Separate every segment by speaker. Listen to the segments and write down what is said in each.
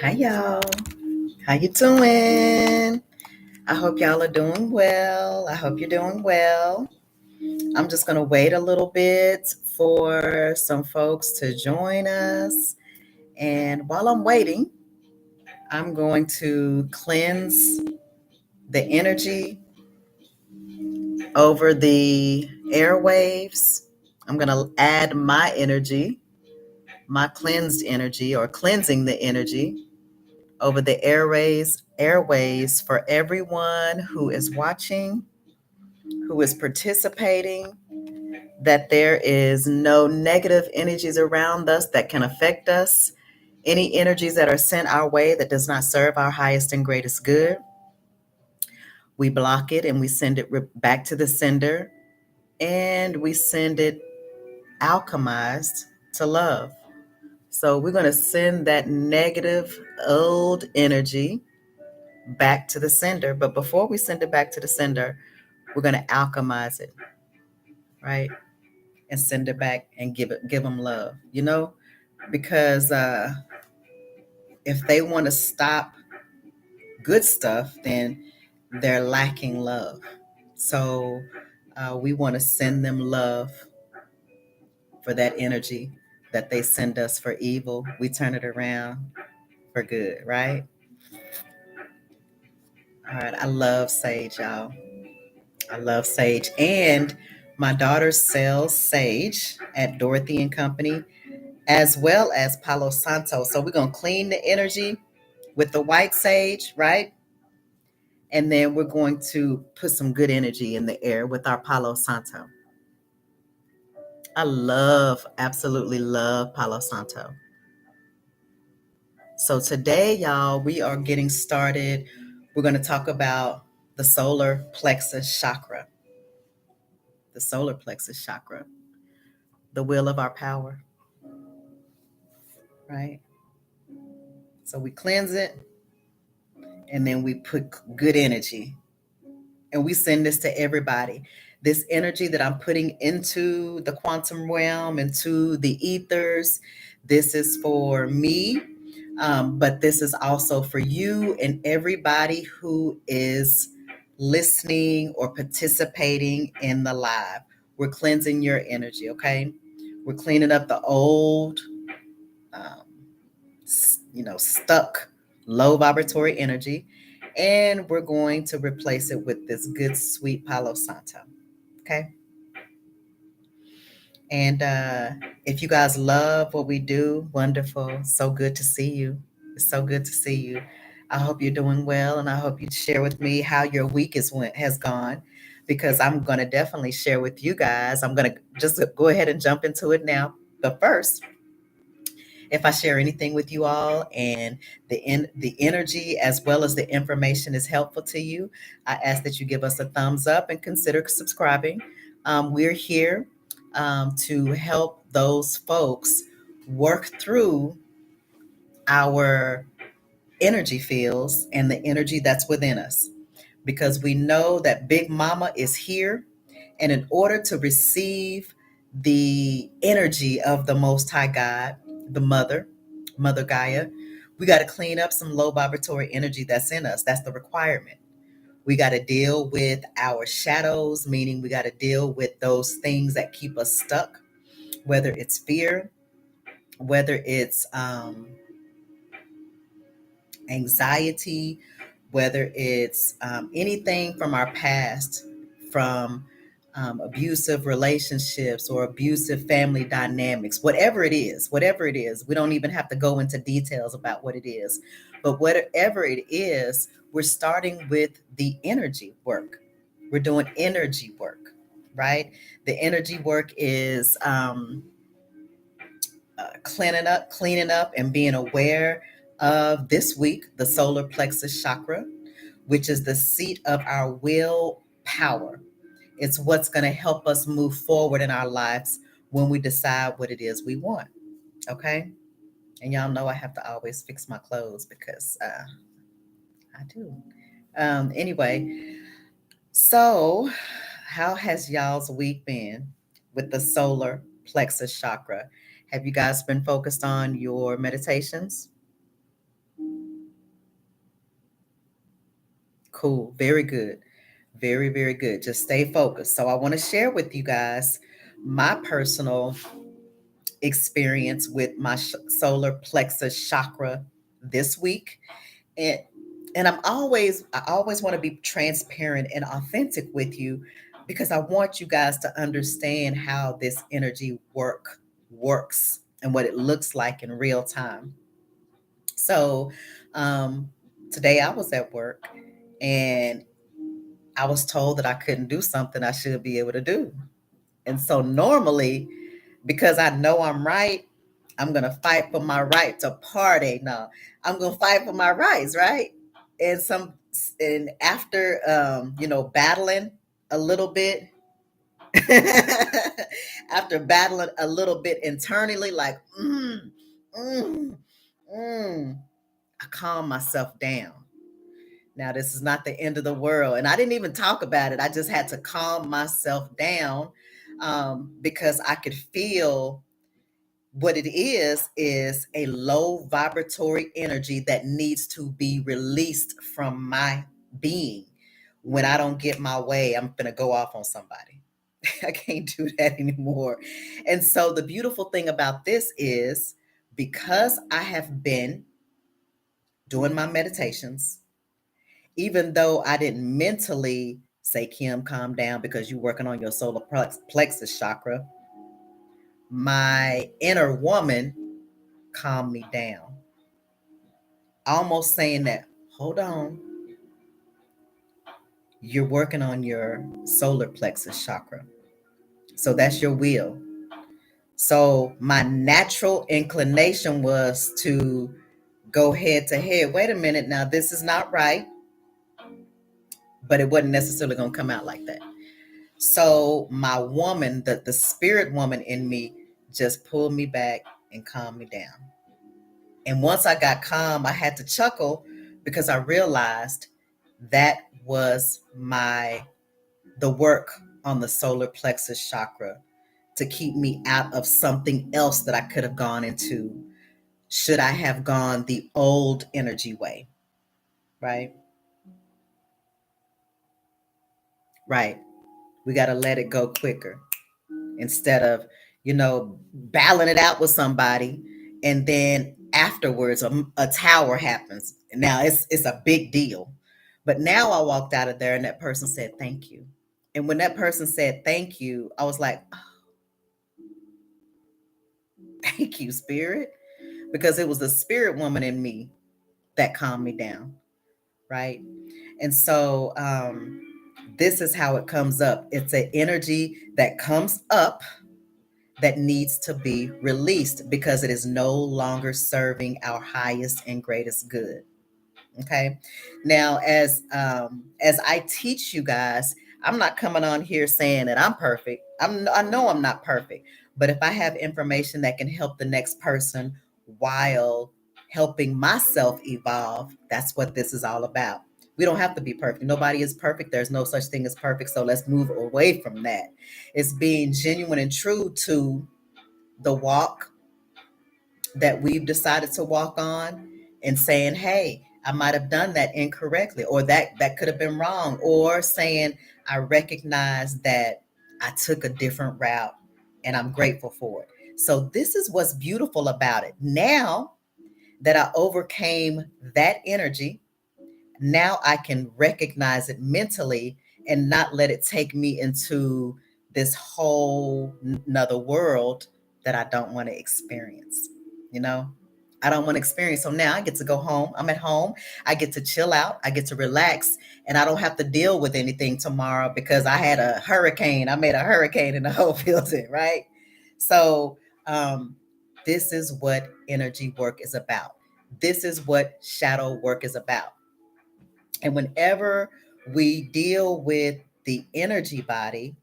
Speaker 1: Hi y'all. How you doing? I hope y'all are doing well. I hope you're doing well. I'm just going to wait a little bit for some folks to join us. And while I'm waiting, I'm going to cleanse the energy over the airwaves. I'm going to add my energy, my cleansed energy or cleansing the energy over the airways for everyone who is watching, who is participating, that there is no negative energies around us that can affect us. Any energies that are sent our way that does not serve our highest and greatest good, we block it and we send it back to the sender, and we send it alchemized to love. So we're going to send that negative old energy back to the sender. But before we send it back to the sender, we're going to alchemize it, right? And send it back and give them love, because if they want to stop good stuff, then they're lacking love. So we want to send them love for that energy that they send us for evil. We turn it around for good, right? All right. I love sage, y'all. I love sage. And my daughter sells sage at Dorothy and Company, as well as Palo Santo. So we're going to clean the energy with the white sage, right? And then we're going to put some good energy in the air with our Palo Santo. Absolutely love Palo Santo. So today, y'all, we are getting started. We're going to talk about the solar plexus chakra. The solar plexus chakra, the wheel of our power, right? So we cleanse it, and then we put good energy, and we send this to everybody. This energy that I'm putting into the quantum realm, into the ethers, this is for me, but this is also for you and everybody who is listening or participating in the live. We're cleansing your energy, okay? We're cleaning up the old, um, stuck low vibratory energy, and we're going to replace it with this good, sweet Palo Santo, okay? And if you guys love what we do, wonderful. So good to see you. It's so good to see you. I hope you're doing well, and I hope you share with me how your week has gone, because I'm going to definitely share with you guys. I'm going to just go ahead and jump into it now. But first, if I share anything with you all and the energy as well as the information is helpful to you, I ask that you give us a thumbs up and consider subscribing. We're here to help those folks work through our energy fields and the energy that's within us, because we know that Big Mama is here. And in order to receive the energy of the Most High God, the Mother Gaia, we got to clean up some low vibratory energy that's in us. That's the requirement. We got to deal with our shadows, meaning we got to deal with those things that keep us stuck, whether it's fear, whether it's anxiety, whether it's anything from our past, from abusive relationships or abusive family dynamics, whatever it is, we don't even have to go into details about what it is, but whatever it is, we're starting with the energy work. We're doing energy work, right? The energy work is cleaning up and being aware of this week, the solar plexus chakra, which is the seat of our will power. It's what's going to help us move forward in our lives when we decide what it is we want. Okay. And y'all know I have to always fix my clothes because I do. Anyway, so how has y'all's week been with the solar plexus chakra? Have you guys been focused on your meditations? Cool. Very good. Very, very good. Just stay focused. So I want to share with you guys my personal experience with my solar plexus chakra this week. And I always want to be transparent and authentic with you because I want you guys to understand how this energy works and what it looks like in real time. So um, today I was at work and I was told that I couldn't do something I should be able to do. And so normally, because I know I'm right, I'm going to fight for my right to party. No, I'm going to fight for my rights, right? And and after battling a little bit, after battling a little bit internally, like mm, mm, I calm myself down. Now, this is not the end of the world. And I didn't even talk about it. I just had to calm myself down because I could feel what it is a low vibratory energy that needs to be released from my being. When I don't get my way, I'm going to go off on somebody. I can't do that anymore. And so the beautiful thing about this is because I have been doing my meditations, even though I didn't mentally say, Kim, calm down because you're working on your solar plexus chakra, my inner woman calmed me down. Almost saying that, hold on, you're working on your solar plexus chakra. So that's your will. So my natural inclination was to go head to head. Wait a minute now, this is not right. But it wasn't necessarily going to come out like that. So my woman, the spirit woman in me, just pulled me back and calmed me down. And once I got calm, I had to chuckle because I realized that was the work on the solar plexus chakra to keep me out of something else that I could have gone into should I have gone the old energy way. Right? Right. We got to let it go quicker instead of, battling it out with somebody and then afterwards a tower happens. Now it's a big deal. But now I walked out of there and that person said thank you. And when that person said thank you, I was like, oh, thank you, spirit, because it was the spirit woman in me that calmed me down, right? And so this is how it comes up. It's an energy that comes up that needs to be released because it is no longer serving our highest and greatest good. Okay. Now, as I teach you guys, I'm not coming on here saying that I'm perfect. I know I'm not perfect, but if I have information that can help the next person while helping myself evolve, that's what this is all about. We don't have to be perfect. Nobody is perfect. There's no such thing as perfect. So let's move away from that. It's being genuine and true to the walk that we've decided to walk on and saying, hey, I might have done that incorrectly, or that could have been wrong, or saying, I recognize that I took a different route and I'm grateful for it. So this is what's beautiful about it. Now that I overcame that energy, now I can recognize it mentally and not let it take me into this whole another world that I don't want to experience. You know, I don't want to experience. So now I get to go home. I'm at home. I get to chill out. I get to relax and I don't have to deal with anything tomorrow because I had a hurricane. I made a hurricane in the whole building, right? So, this is what energy work is about. This is what shadow work is about. And whenever we deal with the energy body,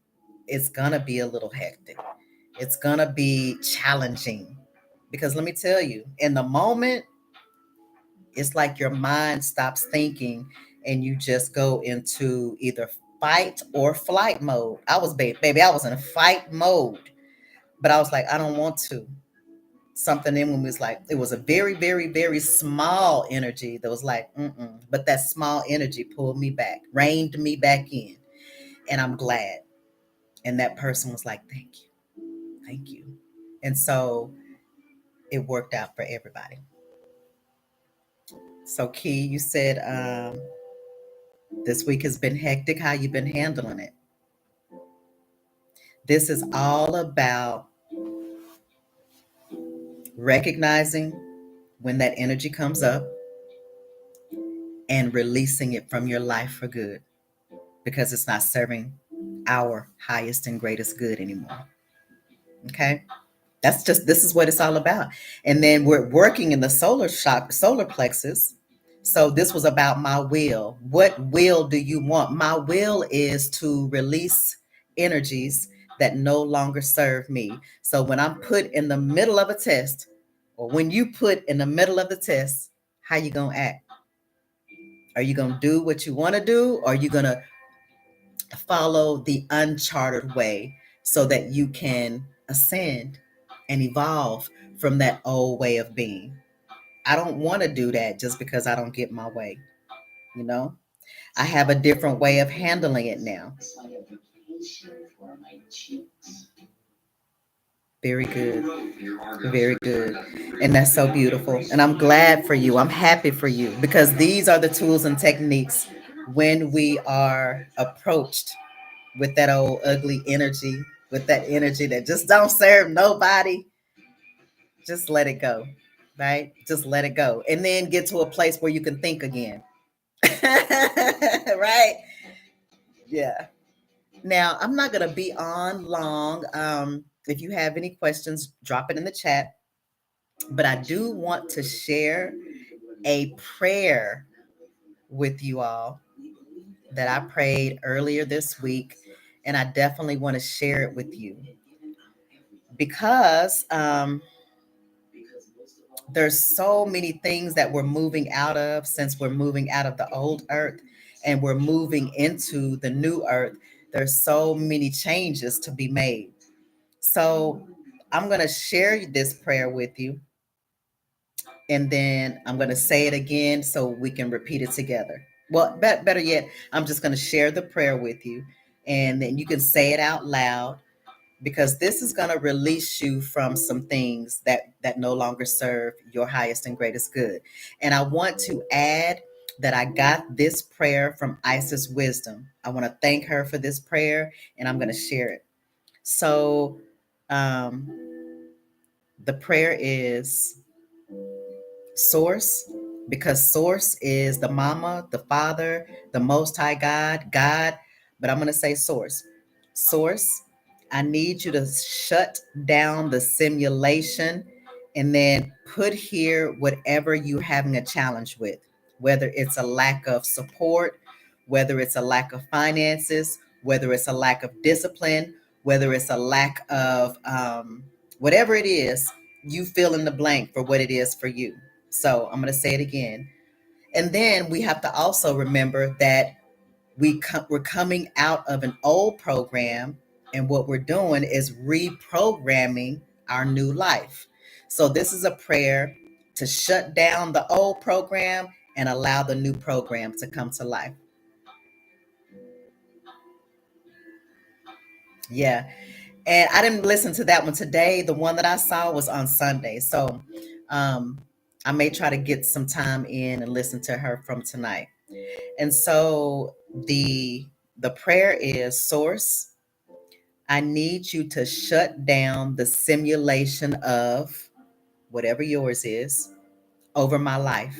Speaker 1: it's going to be a little hectic. It's going to be challenging. Because let me tell you, in the moment, it's like your mind stops thinking and you just go into either fight or flight mode. I was, baby, I was in fight mode, but I was like, I don't want to. something in when we was like, it was a very, very, very small energy that was like, mm-mm. But that small energy pulled me back, reined me back in. And I'm glad. And that person was like, thank you. Thank you. And so it worked out for everybody. So Key, you said this week has been hectic. How you been handling it? This is all about recognizing when that energy comes up and releasing it from your life for good, because it's not serving our highest and greatest good anymore. Okay? This is what it's all about. And then we're working in the solar plexus. So this was about my will. What will do you want? My will is to release energies that no longer serve me. So when I'm put in the middle of a test, or when you put in the middle of the test, how you gonna act? Are you gonna do what you want to do, or are you gonna follow the uncharted way so that you can ascend and evolve from that old way of being? I don't want to do that just because I don't get my way. You know, I have a different way of handling it now. Very good. Very good. And that's so beautiful. And I'm glad for you. I'm happy for you, because these are the tools and techniques when we are approached with that old ugly energy, with that energy that just don't serve nobody. Just let it go, right? Just let it go. And then get to a place where you can think again. Right? Yeah. Now, I'm not going to be on long. If you have any questions, drop it in the chat. But I do want to share a prayer with you all that I prayed earlier this week. And I definitely want to share it with you, because there's so many things that we're moving out of, since we're moving out of the old earth and we're moving into the new earth. There's so many changes to be made. So I'm going to share this prayer with you, and then I'm going to say it again so we can repeat it together. Well, better yet, I'm just going to share the prayer with you, and then you can say it out loud, because this is going to release you from some things that no longer serve your highest and greatest good. And I want to add that I got this prayer from Isis Wisdom. I want to thank her for this prayer, and I'm going to share it. So um, the prayer is Source, because Source is the mama, the father, the most high God, but I'm going to say Source. Source, I need you to shut down the simulation and then put here whatever you're having a challenge with, whether it's a lack of support, whether it's a lack of finances, whether it's a lack of discipline, whether it's a lack of whatever it is, you fill in the blank for what it is for you. So I'm going to say it again. And then we have to also remember that we're coming out of an old program, and what we're doing is reprogramming our new life. So this is a prayer to shut down the old program and allow the new program to come to life. Yeah. And I didn't listen to that one today. The one that I saw was on Sunday. So I may try to get some time in and listen to her from tonight. And so the prayer is, Source, I need you to shut down the simulation of whatever yours is over my life.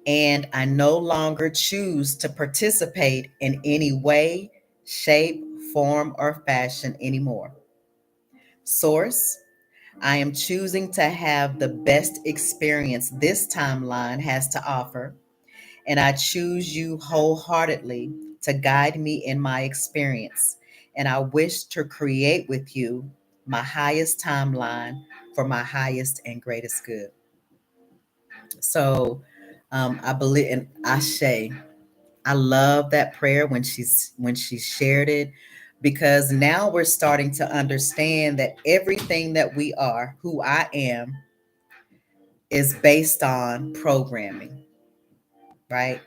Speaker 1: And I no longer choose to participate in any way, shape, form, or fashion anymore. Source, I am choosing to have the best experience this timeline has to offer, and I choose you wholeheartedly to guide me in my experience. And I wish to create with you my highest timeline for my highest and greatest good. So I believe in Ashe. I love that prayer when she shared it. because now we're starting to understand that everything that we are, who I am, is based on programming, right?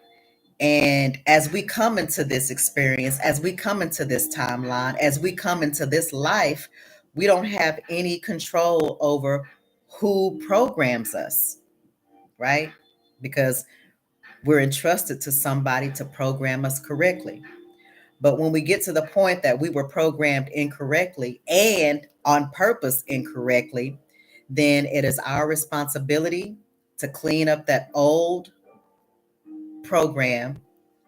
Speaker 1: And as we come into this experience, as we come into this timeline, as we come into this life, we don't have any control over who programs us, right? Because we're entrusted to somebody to program us correctly. But when we get to the point that we were programmed incorrectly and on purpose incorrectly, then it is our responsibility to clean up that old program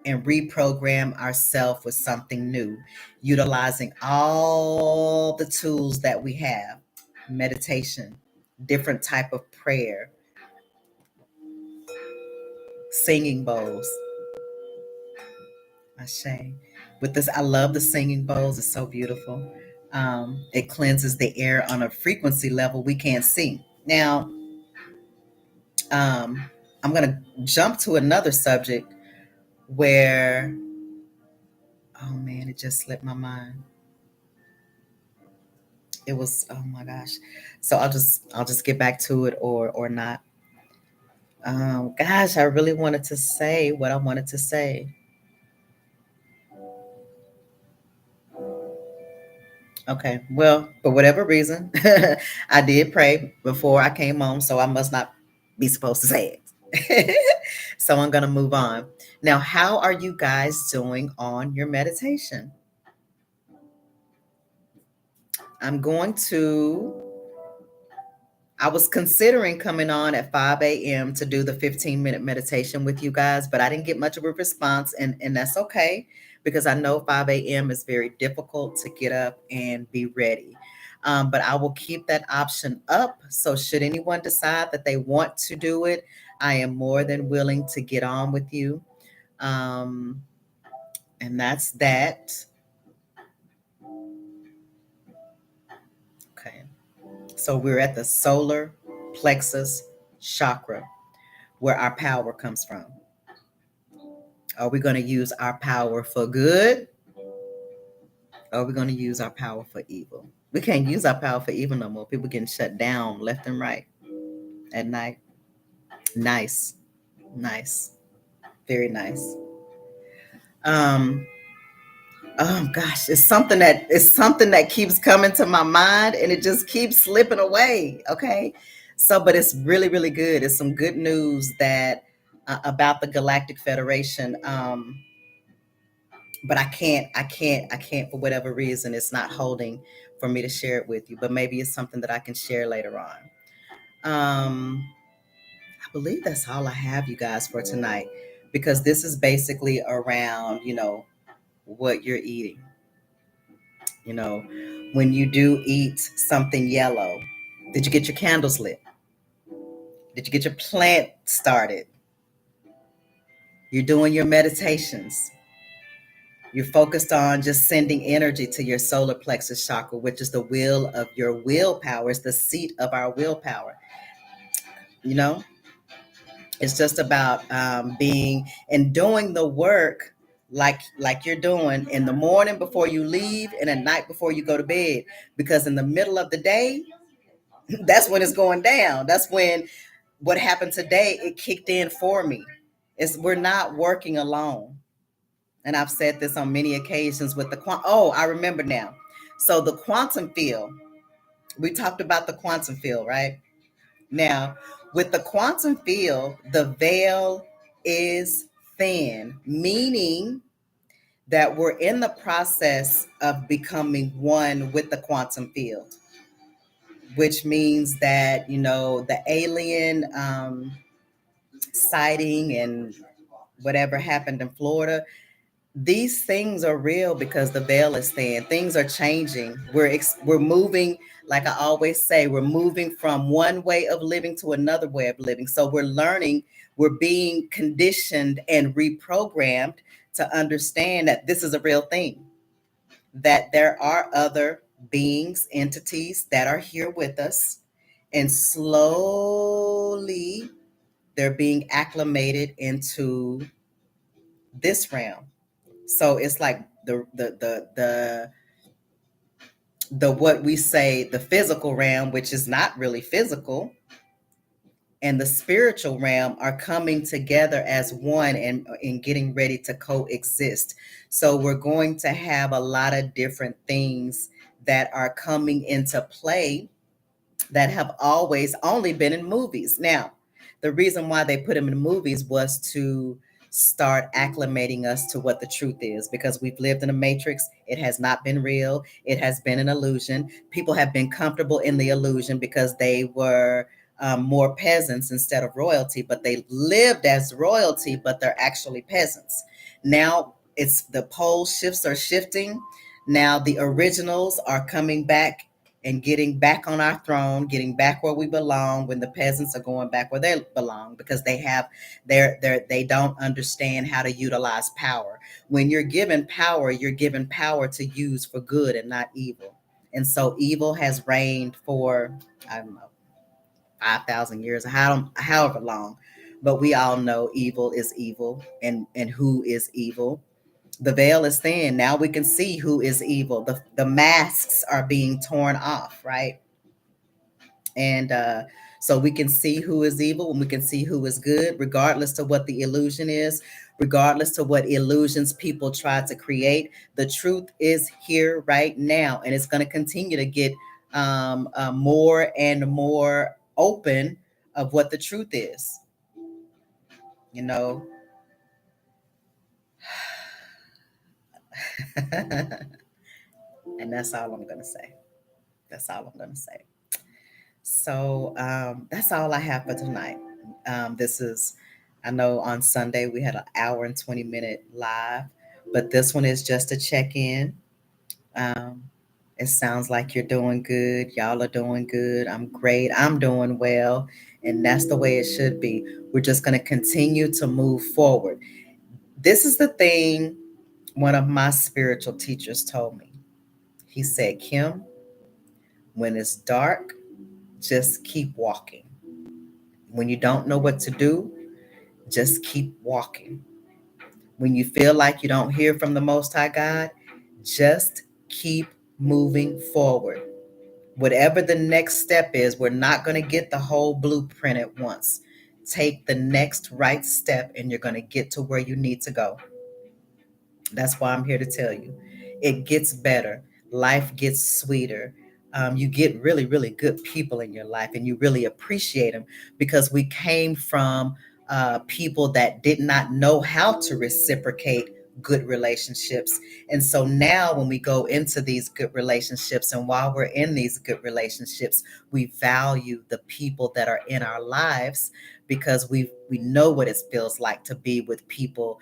Speaker 1: and reprogram ourselves with something new, utilizing all the tools that we have: meditation, different type of prayer, singing bowls. Ashe. With this, I love the singing bowls. It's so beautiful. It cleanses the air on a frequency level we can't see. Now, I'm going to jump to another subject where, oh man, it just slipped my mind. It was, oh my gosh. So I'll just get back to it or not. Gosh, I really wanted to say what I wanted to say. Okay, well, for whatever reason, I did pray before I came home, so I must not be supposed to say it. So I'm going to move on. Now, how are you guys doing on your meditation? I'm going to I was considering coming on at 5 a.m. to do the 15-minute meditation with you guys, but I didn't get much of a response, and that's okay because I know 5 a.m. is very difficult to get up and be ready. But I will keep that option up. So, should anyone decide that they want to do it, I am more than willing to get on with you. Um, and that's that. Okay. So, we're at the solar plexus chakra, where our power comes from. Are we going to use our power for good? Or are we going to use our power for evil? We can't use our power for evil no more. People getting shut down left and right at night. Nice. Nice. Very nice. Um, oh gosh, it's something that keeps coming to my mind and it just keeps slipping away. Okay. So, but it's really, really good. It's some good news that about the Galactic Federation. But I can't for whatever reason it's not holding for me to share it with you, but maybe it's something that I can share later on. I believe that's all I have, you guys, for tonight, because this is basically around what you're eating. you know when you do eat something yellow, did you get your candles lit? Did you get your plant started? You're doing your meditations. You're focused on just sending energy to your solar plexus chakra, which is the wheel of your willpower. It's the seat of our willpower. You know, it's just about being and doing the work like you're doing in the morning before you leave and at night before you go to bed. Because in the middle of the day, that's when it's going down. That's when what happened today, it kicked in for me. We're not working alone. And I've said this on many occasions with I remember now. So the quantum field, we talked about the quantum field, right? Now, with the quantum field, the veil is thin, meaning that we're in the process of becoming one with the quantum field, which means that, the alien sighting and whatever happened in Florida, these things are real because the veil is thin. Things are changing. We're moving, like I always say, we're moving from one way of living to another way of living. So we're learning, we're being conditioned and reprogrammed to understand that this is a real thing, that there are other beings, entities that are here with us, and slowly they're being acclimated into this realm. So it's like the the what we say the physical realm, which is not really physical, and the spiritual realm are coming together as one and getting ready to coexist. So we're going to have a lot of different things that are coming into play that have always only been in movies. Now, the reason why they put them in movies was to start acclimating us to what the truth is, because we've lived in a matrix. It has not been real. It has been an illusion. People have been comfortable in the illusion because they were more peasants instead of royalty, but they lived as royalty, but they're actually peasants. Now it's the pole shifts are shifting. Now the originals are coming back and getting back on our throne, getting back where we belong, when the peasants are going back where they belong, because they don't understand how to utilize power. When you're given power to use for good and not evil. And so evil has reigned for, I don't know, 5,000 years, however long. But we all know evil is evil, and who is evil. The veil is thin. Now we can see who is evil. The masks are being torn off, right? And so we can see who is evil and we can see who is good, regardless to what the illusion is, regardless to what illusions people try to create. The truth is here right now, and it's going to continue to get more and more open of what the truth is, you know. And that's all I'm going to say. That's all I'm going to say. So that's all I have for tonight. This is, I know on Sunday we had an hour and 20-minute live, but this one is just a check in. Um, it sounds like you're doing good. Y'all are doing good. I'm great. I'm doing well. And that's the way it should be. We're just going to continue to move forward. This is the thing one of my spiritual teachers told me. He said, Kim, when it's dark, just keep walking. When you don't know what to do, just keep walking. When you feel like you don't hear from the Most High God, just keep moving forward. Whatever the next step is, we're not going to get the whole blueprint at once. Take the next right step and you're going to get to where you need to go. That's why I'm here to tell you. It gets better. Life gets sweeter. You get really, really good people in your life and you really appreciate them, because we came from people that did not know how to reciprocate good relationships. And so now when we go into these good relationships, and while we're in these good relationships, we value the people that are in our lives, because we know what it feels like to be with people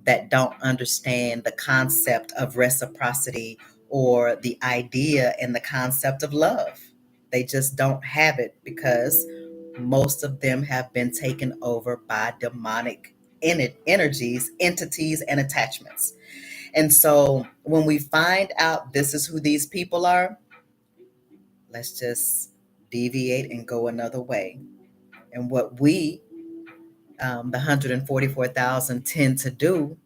Speaker 1: that don't understand the concept of reciprocity or the idea and the concept of love. They just don't have it, because most of them have been taken over by demonic energies, entities, and attachments. And so when we find out this is who these people are, let's just deviate and go another way. And what we, the 144,000, tend to do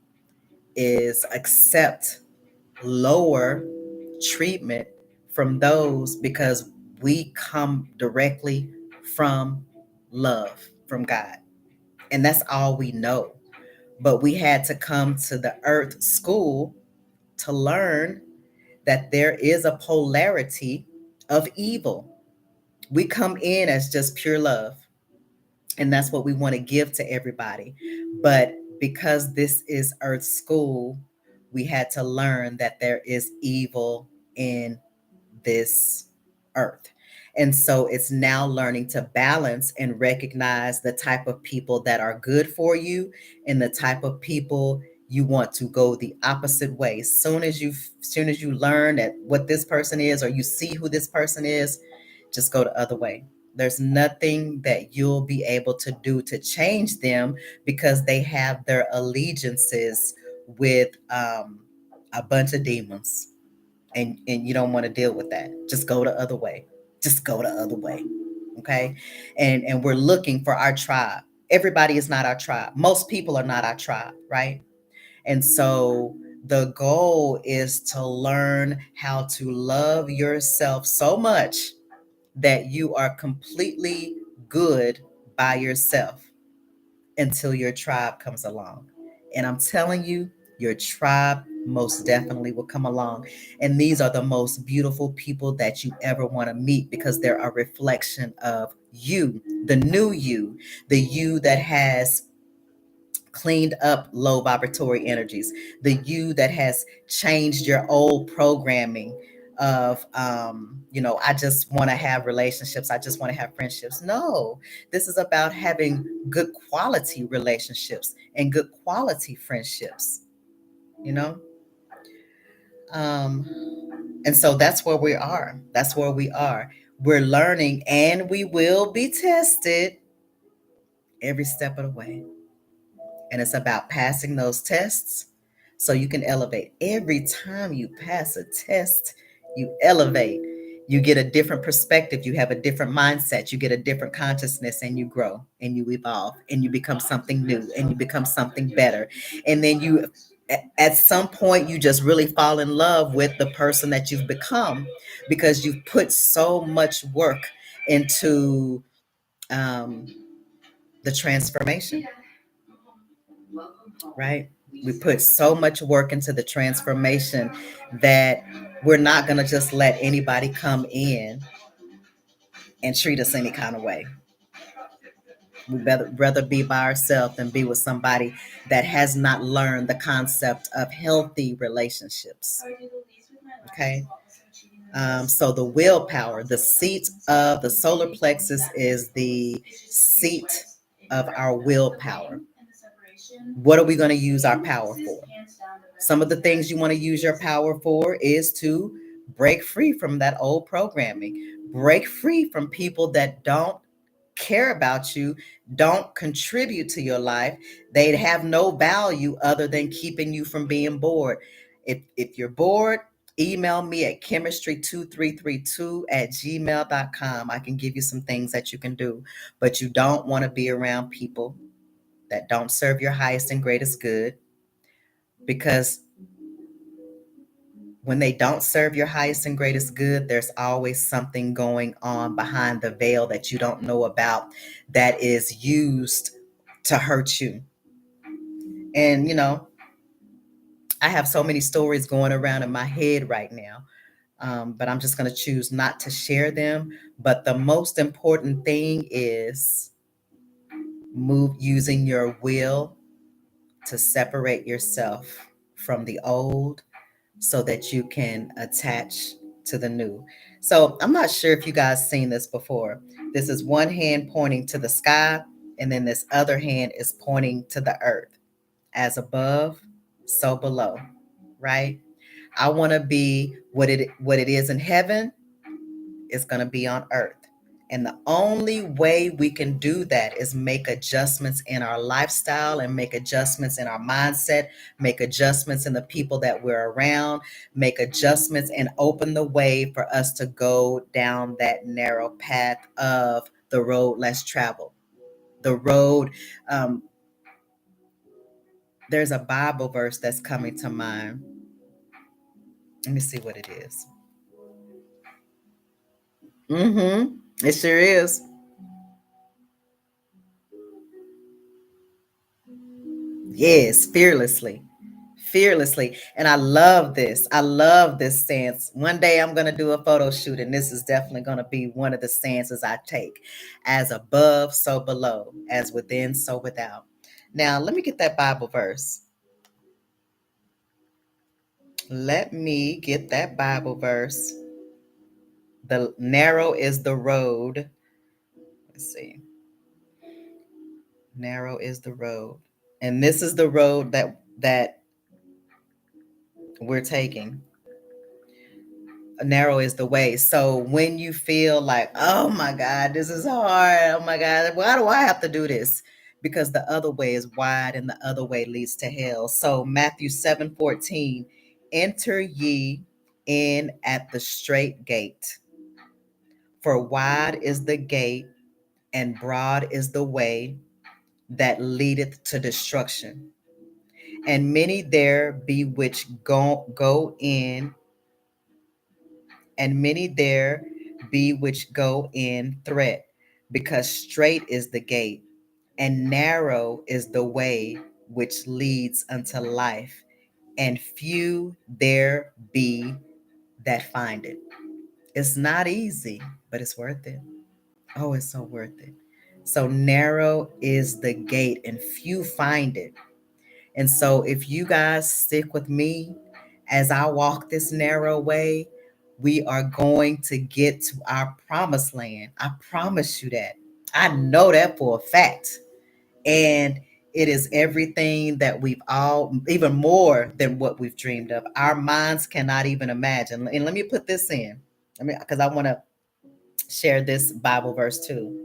Speaker 1: is accept lower treatment from those, because we come directly from love, from God. And that's all we know. But we had to come to the earth school to learn that there is a polarity of evil. We come in as just pure love. And that's what we want to give to everybody. But because this is Earth School, we had to learn that there is evil in this earth. And so it's now learning to balance and recognize the type of people that are good for you and the type of people you want to go the opposite way. Soon as you learn that what this person is, or you see who this person is, just go the other way. There's nothing that you'll be able to do to change them, because they have their allegiances with a bunch of demons, and you don't want to deal with that. Just go the other way. Just go the other way. Okay. And we're looking for our tribe. Everybody is not our tribe. Most people are not our tribe, right? And so The goal is to learn how to love yourself so much that you are completely good by yourself until your tribe comes along. And I'm telling you, your tribe most definitely will come along. And these are the most beautiful people that you ever want to meet because they're a reflection of you, the new you, the you that has cleaned up low vibratory energies, the you that has changed your old programming of I just want to have relationships, I just want to have friendships. No, this is about having good quality relationships and good quality friendships, you know. um and so that's where we are, we're learning, and we will be tested every step of the way. And it's about passing those tests so you can elevate. Every time you pass a test, you elevate. You get a different perspective. You have a different mindset. You get a different consciousness, and you grow and you evolve and you become something new and you become something better. And then at some point, you just really fall in love with the person that you've become because you've put so much work into um, the transformation, right? We put so much work into the transformation that we're not going to just let anybody come in and treat us any kind of way. We rather be by ourselves than be with somebody that has not learned the concept of healthy relationships. Okay. So the willpower, the seat of the solar plexus is the seat of our willpower. What are we going to use our power for? Some of the things you want to use your power for is to break free from that old programming, break free from people that don't care about you, don't contribute to your life. They have no value other than keeping you from being bored. If you're bored, email me at chemistry2332@gmail.com. I can give you some things that you can do, but you don't want to be around people that don't serve your highest and greatest good, because when they don't serve your highest and greatest good, there's always something going on behind the veil that you don't know about that is used to hurt you. And, I have so many stories going around in my head right now, but I'm just going to choose not to share them. But the most important thing is using your will to separate yourself from the old so that you can attach to the new. So I'm not sure if you guys seen this before. This is one hand pointing to the sky, and then this other hand is pointing to the earth. As above, so below, right? I want to be what it is in heaven is going to be on earth. And the only way we can do that is make adjustments in our lifestyle and make adjustments in our mindset, make adjustments in the people that we're around, make adjustments and open the way for us to go down that narrow path of the road less traveled. The road, there's a Bible verse that's coming to mind. Let me see what it is. It sure is. Yes, fearlessly. Fearlessly. And I love this stance. One day I'm going to do a photo shoot, and this is definitely going to be one of the stances I take. As above, so below. As within, so without. Now, let me get that Bible verse. Let me get that Bible verse. The narrow is the road. Let's see. Narrow is the road. And this is the road that we're taking. Narrow is the way. So when you feel like, oh my God, this is hard. Oh my God, why do I have to do this? Because the other way is wide and the other way leads to hell. So Matthew 7:14, enter ye in at the straight gate. For wide is the gate and broad is the way that leadeth to destruction. and many there be which go in, and many there be which go in threat, because straight is the gate, and narrow is the way which leads unto life, and few there be that find it. It's not easy, but it's worth it. Oh, it's so worth it. So narrow is the gate, and few find it. And so, if you guys stick with me as I walk this narrow way, we are going to get to our promised land. I promise you that. I know that for a fact. And it is everything that we've all, even more than what we've dreamed of. Our minds cannot even imagine. And let me put this in. Because I want to share this Bible verse too.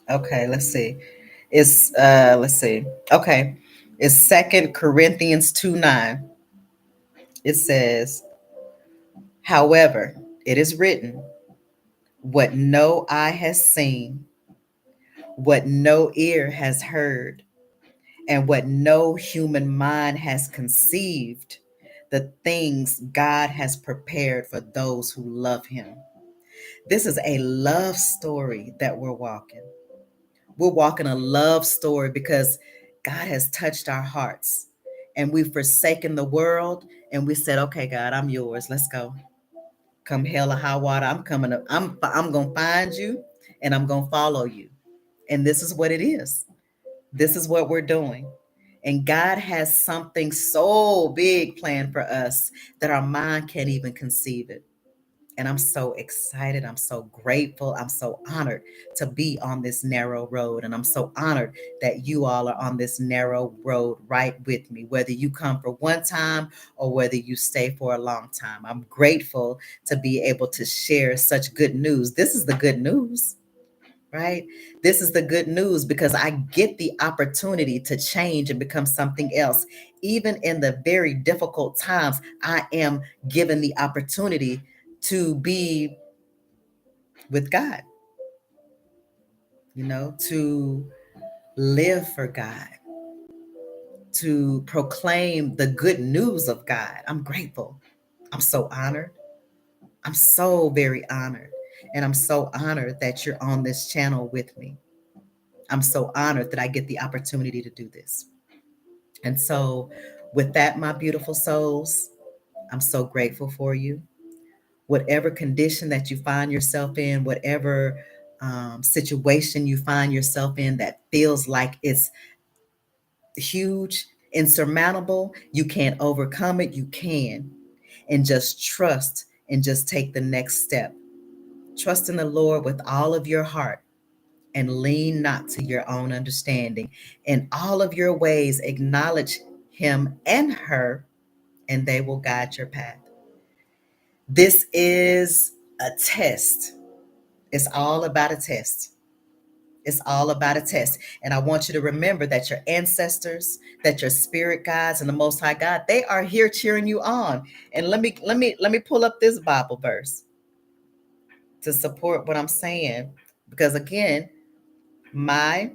Speaker 1: Okay, let's see. It's let's see. Okay. It's Second Corinthians 2:9. It says, however, it is written, what no eye has seen, what no ear has heard, and what no human mind has conceived, the things God has prepared for those who love him. This is a love story that we're walking. We're walking a love story because God has touched our hearts, and we've forsaken the world, and we said, okay, God, I'm yours. Let's go. Come hell or high water, I'm coming up. I'm gonna find you, and I'm gonna follow you. And this is what it is. This is what we're doing. And God has something so big planned for us that our mind can't even conceive it. And I'm so excited. I'm so grateful. I'm so honored to be on this narrow road. And I'm so honored that you all are on this narrow road right with me, whether you come for one time or whether you stay for a long time. I'm grateful to be able to share such good news. This is the good news, right? This is the good news because I get the opportunity to change and become something else. Even in the very difficult times, I am given the opportunity to be with God, to live for God, to proclaim the good news of God. I'm grateful. I'm so honored. I'm so very honored. And I'm so honored that you're on this channel with me. I'm so honored that I get the opportunity to do this. And so, with that, my beautiful souls, I'm so grateful for you. Whatever condition that you find yourself in, whatever situation you find yourself in that feels like it's huge, insurmountable, you can't overcome it, you can. And just trust and just take the next step. Trust in the Lord with all of your heart and lean not to your own understanding. In all of your ways, acknowledge him and her, and they will guide your path. This is a test. It's all about a test. It's all about a test. And I want you to remember that your ancestors, that your spirit guides and the most high God, they are here cheering you on. And let me pull up this Bible verse to support what I'm saying. Because again, my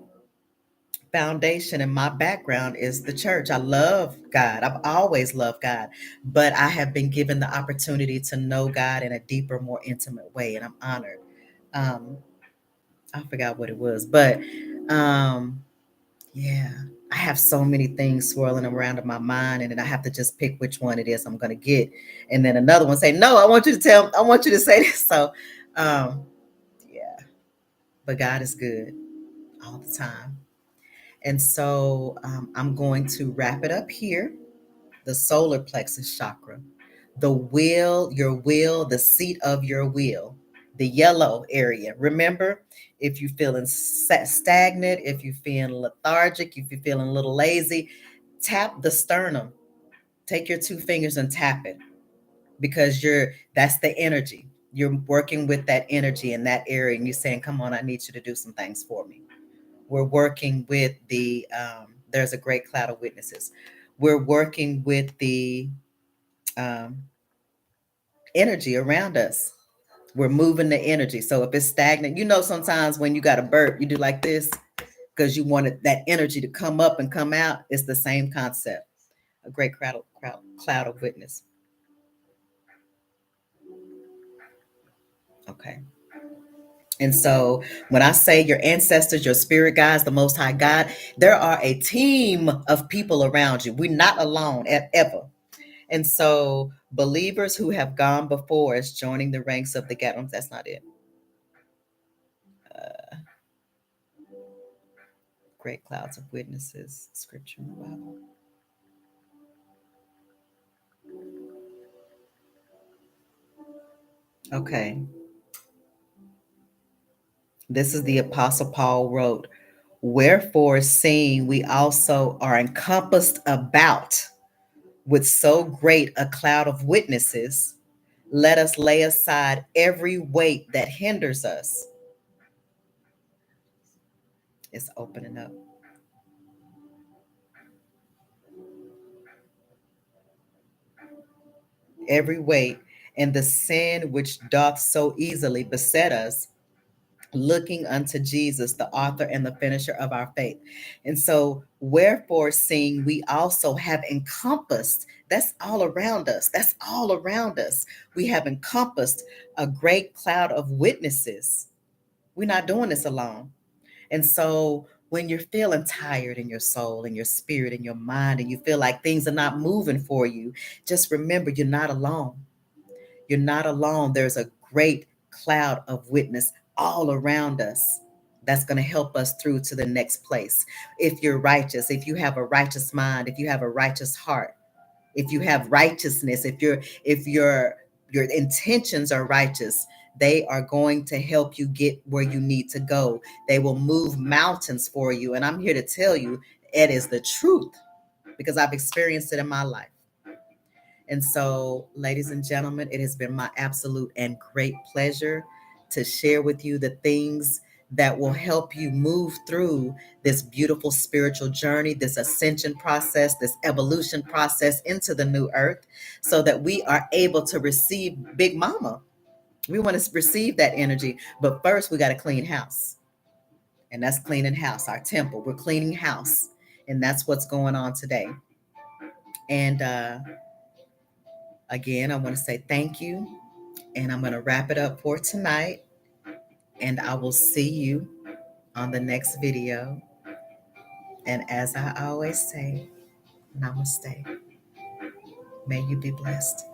Speaker 1: foundation and my background is the church. I love God. I've always loved God, but I have been given the opportunity to know God in a deeper, more intimate way, and I'm honored. Um, I forgot what it was, but um, yeah, I have so many things swirling around in my mind, and then I have to just pick which one it is I'm going to get, and then another one say, "No, I want you to tell. I want you to say this." So, yeah, but God is good all the time. And so I'm going to wrap it up here. The solar plexus chakra, the will, the seat of your will, the yellow area. Remember, if you're feeling stagnant, if you're feeling lethargic, if you're feeling a little lazy, tap the sternum. Take your two fingers and tap it because that's the energy. You're working with that energy in that area and you're saying, come on, I need you to do some things for me. We're working with There's a great cloud of witnesses. We're working with the um, energy around us. We're moving the energy. So if it's stagnant, sometimes when you got a burp, you do like this because you wanted that energy to come up and come out. It's the same concept. A great cloud of witness. Okay. And so when I say your ancestors, your spirit guides, the Most High God, there are a team of people around you. We're not alone ever. And so believers who have gone before us joining the ranks of the gathering, that's not it. Great clouds of witnesses, scripture in the Bible. Okay. This is the Apostle Paul wrote, wherefore, seeing we also are encompassed about with so great a cloud of witnesses, let us lay aside every weight that hinders us. It's opening up. Every weight and the sin which doth so easily beset us, looking unto Jesus, the author and the finisher of our faith. And so, wherefore, seeing we also have encompassed, that's all around us. That's all around us. We have encompassed a great cloud of witnesses. We're not doing this alone. And so, when you're feeling tired in your soul and your spirit and your mind, and you feel like things are not moving for you, just remember you're not alone. You're not alone. There's a great cloud of witness all around us that's going to help us through to the next place. If you're righteous, if you have a righteous mind, if you have a righteous heart, if you have righteousness, if your intentions are righteous, they are going to help you get where you need to go. They will move mountains for you. And I'm here to tell you, it is the truth because I've experienced it in my life. And so, ladies and gentlemen, it has been my absolute and great pleasure to share with you the things that will help you move through this beautiful spiritual journey, this ascension process, this evolution process into the new earth, so that we are able to receive Big Mama. We want to receive that energy, but first we got to clean house. And that's cleaning house, our temple. We're cleaning house. And that's what's going on today. And again, I want to say thank you. And I'm going to wrap it up for tonight. And I will see you on the next video. And as I always say, namaste. May you be blessed.